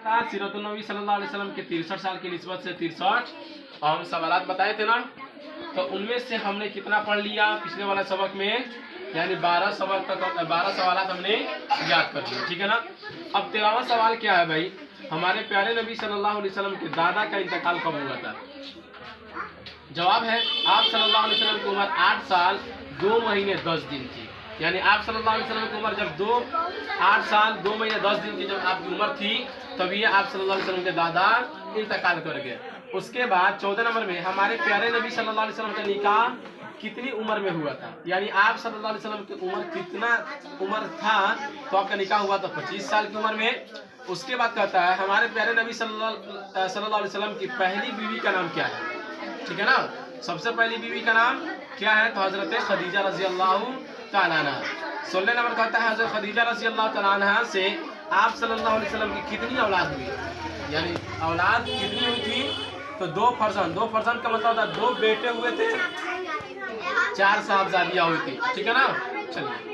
सीरत नबी सल्लल्लाहु अलैहि वसल्लम के 63 साल की निस्बत से 63 अहम सवालात बताए थे ना। तो उनमें से हमने कितना पढ़ लिया पिछले वाला सबक में, यानी 12 सबक तक 12 सवालात हमने याद कर लिए, ठीक है ना। अब 13वां सवाल क्या है भाई, हमारे प्यारे नबी सल्लल्लाहु अलैहि वसल्लम के दादा का इंतकाल कब हुआ था। जवाब है आप सल्लल्लाहु अलैहि वसल्लम की उम्र 8 साल 2 महीने 10 दिन थी। यानी आप सल्लल्लाहु अलैहि वसल्लम की उम्र जब 8 साल 2 महीने 10 दिन की जब आपकी उम्र थी, तभी आप सल्लल्लाहु अलैहि वसल्लम के दादा इंतकाल कर गए। उसके बाद 14 नंबर में हमारे प्यारे नबी सल्लल्लाहु अलैहि वसल्लम का निकाह कितनी उम्र में हुआ था। यानी आप सल्लल्लाहु अलैहि वसल्लम की उम्र कितना उम्र था तो आपका निकाह हुआ था 25 साल की उम्र में। उसके बाद कहता है हमारे प्यारे नबी सल्लल्लाहु अलैहि वसल्लम की पहली बीवी का नाम क्या है, ठीक है ना। सबसे पहली बीवी का नाम क्या है, तो हजरत खदीजा रजी अल्लाह तआला अन्हा। 16 नंबर कहता है हजरत खदीजा रजी अल्लाह तआला अन्हा से आप सल्लल्लाहु अलैहि वसल्लम की कितनी औलाद हुई, यानी औलाद कितनी हुई थी, तो 2 फर्जंद। 2 फर्जंद का मतलब होता है 2 बेटे हुए थे, 4 साहबजादियाँ हुई थी, ठीक है ना। चलिए